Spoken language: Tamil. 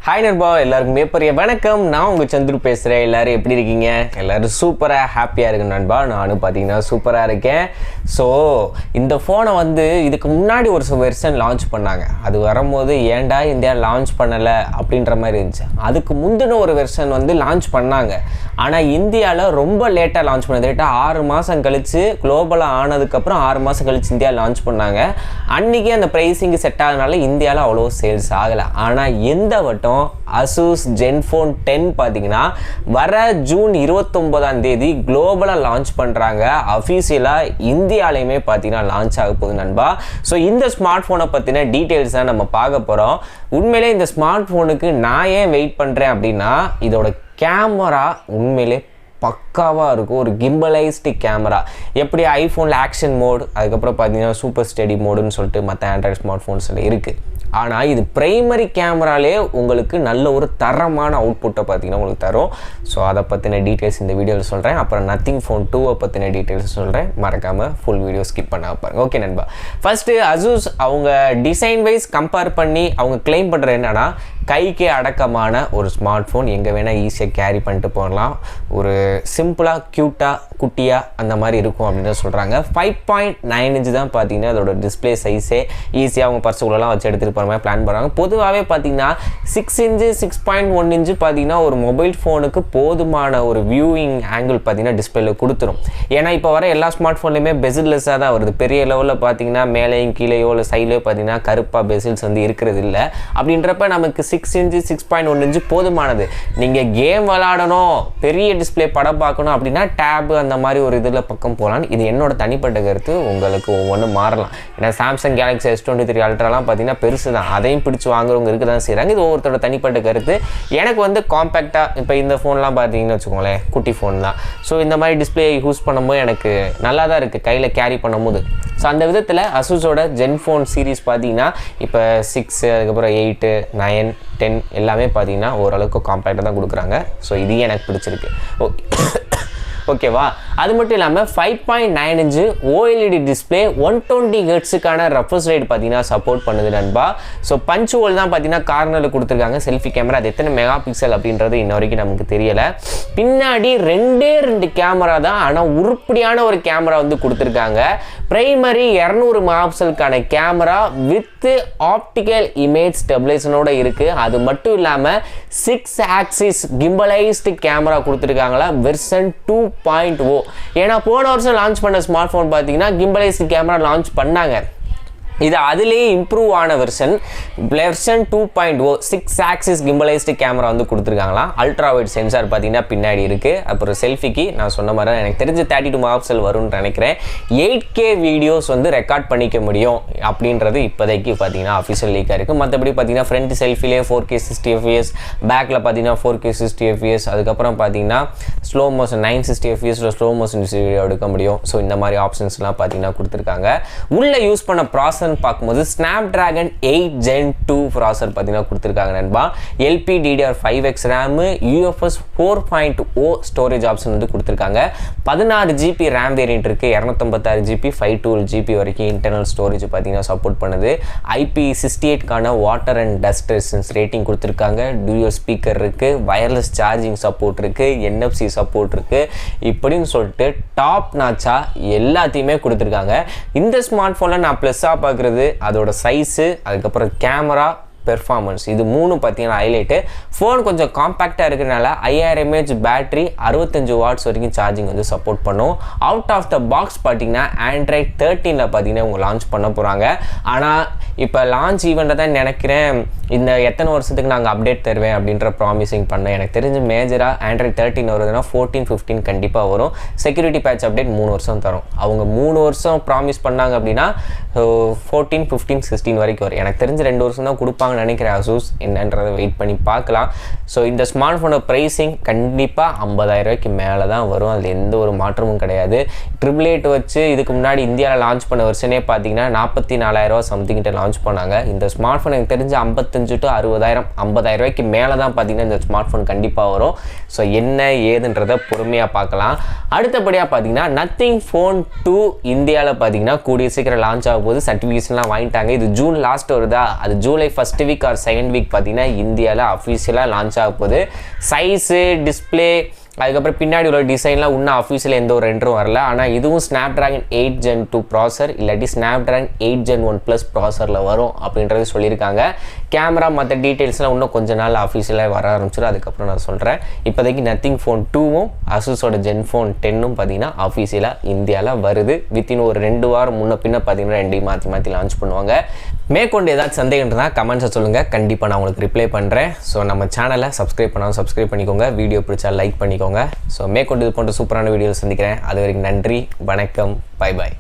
ஹாய் நண்பா, எல்லாருக்குமே பெரிய வணக்கம். நான் உங்கள் சந்துரு பேசுகிறேன். எல்லோரும் எப்படி இருக்கீங்க? எல்லோரும் சூப்பராக ஹாப்பியாக இருக்கு நண்பா. நானும் பார்த்தீங்கன்னா சூப்பராக இருக்கேன். ஸோ இந்த ஃபோனை இதுக்கு முன்னாடி ஒரு வெர்ஷன் லான்ச் பண்ணாங்க. அது வரும்போது ஏன்டா இந்தியா லான்ச் பண்ணலை அப்படின்ற மாதிரி இருந்துச்சு. அதுக்கு முந்தின ஒரு வெர்ஷன் லான்ச் பண்ணாங்க. ஆனால் இந்தியாவில் ரொம்ப லேட்டாக லான்ச் பண்ணது. லேட்டாக 6 மாதம் கழித்து குளோபலாக ஆனதுக்கப்புறம் 6 மாதம் கழித்து இந்தியா லான்ச் பண்ணாங்க. அன்றைக்கி அந்த ப்ரைஸிங்கு செட் ஆகுதுனால இந்தியாவில் அவ்வளோ சேல்ஸ் ஆகலை. ஆனால் எந்த வட்டம் Asus Zenfone 10 பார்த்தீங்கன்னா வர ஜூன் 29ஆம் தேதி குளோபலாக லான்ச் பண்ணுறாங்க. அஃபீஷியலாக இந்தியாலையுமே பார்த்தீங்கன்னா லான்ச் ஆக போகுது நண்பா. ஸோ இந்த ஸ்மார்ட் ஃபோனை பற்றின டீட்டெயில்ஸ் தான் நம்ம பார்க்க போகிறோம். உண்மையிலே இந்த ஸ்மார்ட் ஃபோனுக்கு நான் ஏன் வெயிட் பண்ணுறேன் அப்படின்னா, இதோட கேமரா உண்மையிலே பக்காவாக இருக்கும். ஒரு கிம்பலைஸ்டு கேமரா. எப்படி ஐஃபோனில் ஆக்ஷன் மோட், அதுக்கப்புறம் பார்த்தீங்கன்னா சூப்பர் ஸ்டடி மோடுன்னு சொல்லிட்டு மற்ற ஆண்ட்ராய்டு ஸ்மார்ட் ஃபோன்ஸில் இருக்குது. ஆனால் இது ப்ரைமரி கேமராலே உங்களுக்கு நல்ல ஒரு தரமான அவுட்புட்டை பார்த்தீங்கன்னா உங்களுக்கு தரும். ஸோ அதை பற்றின டீட்டெயில்ஸ் இந்த வீடியோவில் சொல்கிறேன். அப்புறம் நத்திங் ஃபோன் 2 பற்றின டீட்டெயில்ஸ் சொல்கிறேன். மறக்காமல் ஃபுல் வீடியோ ஸ்கிப் பண்ண பாருங்க. ஓகே நண்பா, ஃபஸ்ட்டு Asus அவங்க டிசைன் வைஸ் கம்பேர் பண்ணி அவங்க கிளைம் பண்ணுற என்னன்னா, கைக்கே அடக்கமான ஒரு ஸ்மார்ட் ஃபோன், எங்கே வேணால் ஈஸியாக கேரி பண்ணிட்டு போகலாம். ஒரு சிம்பிளாக க்யூட்டாக குட்டியாக அந்த மாதிரி இருக்கும் அப்படின்னு சொல்கிறாங்க. 5.9 இன்ச் தான் பார்த்தீங்கன்னா அதோட டிஸ்பிளே சைஸே. ஈஸியாக அவங்க பர்சுக்குள்ளெல்லாம் வச்சு எடுத்துகிட்டு போகிற மாதிரி பிளான் பண்ணுறாங்க. பொதுவாகவே பார்த்தீங்கன்னா 6 இன்ச்சு 6.1 இன்ச்சு பார்த்தீங்கன்னா ஒரு மொபைல் ஃபோனுக்கு போதுமான ஒரு வியூவிங் ஆங்கிள் பார்த்தீங்கன்னா டிஸ்பிளேல கொடுத்துரும். ஏன்னா இப்போ வர எல்லா ஸ்மார்ட் ஃபோன்லையுமே பெசில்லெஸ்ஸாக தான் வருது. பெரிய லெவலில் பார்த்தீங்கன்னா மேலேயும் கீழேயோ இல்லை சைட்லேயோ பார்த்தீங்கன்னா கருப்பாக பெசில்ஸ் இருக்கிறது இல்லை. அப்படின்றப்ப நமக்கு 6 இன்ச்சு 6.1 இன்ச்சு போதுமானது. நீங்கள் கேம் விளாடணும், பெரிய டிஸ்பிளே படம் பார்க்கணும் அப்படின்னா டேபு அந்த மாதிரி ஒரு இதில் பக்கம் போகலாம். இது என்னோட தனிப்பட்ட கருத்து. உங்களுக்கு ஒவ்வொன்றும் மாறலாம். ஏன்னா சாம்சங் கேலக்ஸி S23 அல்ட்ராலாம் பார்த்தீங்கன்னா பெருசு தான். அதையும் பிடிச்சி வாங்குறவங்க இருக்க தான் செய்கிறாங்க. இது ஒவ்வொருத்தரோட தனிப்பட்ட கருத்து. எனக்கு காம்பேக்டாக இப்போ இந்த ஃபோன்லாம் பார்த்தீங்கன்னு வச்சுக்கோங்களேன், குட்டி ஃபோன் தான். ஸோ இந்த மாதிரி டிஸ்பிளே யூஸ் பண்ணும்போது எனக்கு நல்லா தான் இருக்குது கையில் கேரி பண்ணும்போது. ஸோ அந்த விதத்தில் அசூஸோட Zenfone சீரீஸ் பார்த்தீங்கன்னா இப்போ 6, அதுக்கப்புறம் 8, 9, 10 எல்லாமே பார்த்தீங்கன்னா ஓரளவுக்கு காம்பேக்டாக தான் கொடுக்குறாங்க. ஸோ இது எனக்கு பிடிச்சிருக்கு. ஓகேவா? அது மட்டும் இல்லாமல் 5.9 இன்ச்சு OLED டிஸ்பிளே 120 ஹெர்ட்ஸுக்கான ரெஃப்ரெஷ் ரேட் பார்த்தீங்கன்னா சப்போர்ட் பண்ணுது நண்பா. ஸோ பஞ்ச் ஹோல் தான் பார்த்தீங்கன்னா கார்னரில் கொடுத்துருக்காங்க. செல்ஃபி கேமரா அது எத்தனை மெகா பிக்சல் அப்படின்றது இன்ன வரைக்கும் நமக்கு தெரியலை. பின்னாடி 2 கேமரா தான், ஆனால் உருப்படியான ஒரு கேமரா கொடுத்துருக்காங்க. பிரைமரி 200 மெகாபிக்சலுக்கான கேமரா வித் ஆப்டிக்கல் இமேஜ் ஸ்டெபிலைசனோட இருக்குது. அது மட்டும் இல்லாமல் 6 ஆக்சிஸ் கிம்பலைஸ்டு கேமரா கொடுத்துருக்காங்களா வெர்ஷன் 2.0. ஏன்னா போன வருஷம் லான்ச் பண்ண ஸ்மார்ட் ஃபோன் பார்த்தீங்கன்னா கிம்பலைஸ்டு கேமரா லான்ச் பண்ணாங்க. இது அதிலேயே இம்ப்ரூவ் ஆன வெர்ஷன் 2.0 6 ஆக்சிஸ் கிம்பலைஸ்டு கேமரா கொடுத்துருக்காங்களா. அல்ட்ரா வைட் சென்சார் பார்த்தீங்கன்னா பின்னாடி இருக்குது. அப்புறம் செல்ஃபிக்கு நான் சொன்ன மாதிரி எனக்கு தெரிஞ்சு 32 மெகாபிக்சல் வரும்னு நினைக்கிறேன். 8K வீடியோஸ் ரெக்கார்ட் பண்ணிக்க முடியும் அப்படின்றது இப்போதைக்கு பார்த்தீங்கன்னா அஃபிஷியல் லீக்காக இருக்குது. மற்றபடி பார்த்தீங்கன்னா ஃப்ரண்ட் செல்ஃபிலே 4K 60 fps, பேக்கில் பார்த்தீங்கன்னா 4K 60 fps, அதுக்கப்புறம் பார்த்தீங்கன்னா slow motion 960 fps slow motion video எடுக்க முடியும். ஸோ இந்த மாதிரி ஆப்ஷன்ஸ்லாம் பார்த்தீங்கன்னா கொடுத்துருக்காங்க. உள்ளே யூஸ் பண்ண ப்ராசஸர் பார்க்கும்போது Snapdragon 8 Gen 2 ப்ராசஸர் பார்த்தீங்கன்னா கொடுத்துருக்காங்க நண்பா. LPDDR5X RAM, UFS 4.0 storage option கொடுத்துருக்காங்க. 16 GB RAM வேரியன்ட் இருக்குது. 256 GB 512 GB வரைக்கும் இன்டர்னல் ஸ்டோரேஜ் பார்த்தீங்கன்னா சப்போர்ட் பண்ணுது. IP68க்கான water and dust resistance rating கொடுத்துருக்காங்க. டூயல் ஸ்பீக்கர் இருக்குது. வயர்லெஸ் சார்ஜிங் சப்போர்ட் இருக்குது. NFC சப்போர்ட் இருக்குது. இப்படின்னு சொல்லிட்டு டாப் நாச்சா எல்லாத்தையுமே கொடுத்துருக்காங்க. இந்த ஸ்மார்ட் ஃபோனில் நான் ப்ளஸ்ஸாக பார்க்குறது அதோட சைஸு, அதுக்கப்புறம் கேமரா, பெர்ஃபார்மன்ஸ், இது 3 பார்த்தீங்கன்னா ஹைலைட்டு. ஃபோன் கொஞ்சம் காம்பேக்டாக இருக்கிறனால 5000 mAh பேட்டரி 65 வாட்ஸ் வரைக்கும் சார்ஜிங் சப்போர்ட் பண்ணும். அவுட் ஆஃப் த பாக்ஸ் பார்த்தீங்கன்னா Android 13 பார்த்தீங்கன்னா அவங்க லான்ச் பண்ண போகிறாங்க. ஆனால் இப்போ லான்ச் ஈவெண்ட்டை தான் நினைக்கிறேன் இந்த எத்தனை வருஷத்துக்கு நாங்கள் அப்டேட் தருவேன் அப்படின்ற ப்ராமிசிங் பண்ணேன். எனக்கு தெரிஞ்சு மேஜராக Android 13 வருதுன்னா 14, 15 கண்டிப்பாக வரும். செக்யூரிட்டி பேட்ச் அப்டேட் 3 வருஷம் தரும். அவங்க 3 வருஷம் ப்ராமிஸ் பண்ணாங்க அப்படின்னா 14, 15, 16 வரைக்கும் வரும். எனக்கு தெரிஞ்சு 2 வருஷம் தான் கொடுப்பாங்க நினைக்கிறேன். Asus என்னன்றதை வெயிட் பண்ணி பார்க்கலாம். ஸோ இந்த ஸ்மார்ட் ஃபோனோட ப்ரைஸிங் கண்டிப்பாக 50,000 ரூபாய்க்கு மேலே தான் வரும். அதில் எந்த ஒரு மாற்றமும் கிடையாது. 888 வச்சு இதுக்கு முன்னாடி இந்தியாவில் லான்ச் பண்ண வருஷனே பார்த்தீங்கன்னா 44,000 ரூபா சம்திங்கிட்ட லான்ச் பண்ணாங்க. இந்த ஸ்மார்ட் ஃபோன் எனக்கு தெரிஞ்சு 55 45 to 60,000 50,000 ரூபாய்க்கு மேலே தான் பார்த்தீங்கன்னா இந்த ஸ்மார்ட் ஃபோன் கண்டிப்பாக வரும். ஸோ என்ன ஏதுன்றதை பொறுமையாக பார்க்கலாம். அடுத்தபடியாக பார்த்தீங்கன்னா நத்திங் ஃபோன் 2 இந்தியாவில் பார்த்தீங்கன்னா கூடிய சீக்கிரம் லான்ச் ஆக போது. சர்டிஃபிகேஷன்லாம் வாங்கிட்டாங்க. இது ஜூன் லாஸ்ட் வருதா, அது July first week or second week பார்த்தீங்கன்னா இந்தியாவில் அஃபீஷியலாக லான்ச் ஆக போகுது. சைஸு, டிஸ்பிளே, அதுக்கப்புறம் பின்னாடி உள்ள டிசைன்லாம் இன்னும் அஃபீஷியல் எந்த ஒரு ரெண்டரும் வரல. ஆனால் இதுவும் ஸ்னாப்ட்ராகன் 8 Gen 2 ப்ராசர் இல்லாட்டி ஸ்னாப்ட்ராகன் 8 Gen 1 Plus ப்ராசரில் வரும் அப்படின்றது சொல்லியிருக்காங்க. கேமரா மற்ற டீட்டெயில்ஸ்லாம் இன்னும் கொஞ்ச நாள் அஃபீஷியலாக வர ஆரம்பிச்சிடும். அதுக்கப்புறம் நான் சொல்கிறேன். இப்போதைக்கு நத்திங் ஃபோன் 2வும் அசூஸோட Zenfone 10ம் பார்த்தீங்கன்னா அஃபீஷியலாக இந்தியாவில் வருது. வித்தின் ஒரு 2 வாரம் முன்ன பின்ன பார்த்தீங்கன்னா ரெண்டையும் மாற்றி லான்ச் பண்ணுவாங்க. மேற்கொண்டு ஏதாச்சும் சந்தேகம் இருந்தால் கமெண்ட்ஸை சொல்லுங்கள், கண்டிப்பாக நான் உங்களுக்கு ரிப்ளை பண்ணுறேன். ஸோ நம்ம சேனலை சப்ஸ்கிரைப் பண்ணாலும் சப்ஸ்கிரைப் பண்ணிக்கோங்க, வீடியோ பிடிச்சா லைக் பண்ணிக்கோங்க. ஸோ மேற்கொண்டு இது போன்ற சூப்பரான வீடியோவில் சந்திக்கிறேன். அது வரைக்கும் நன்றி, வணக்கம், பை பாய்.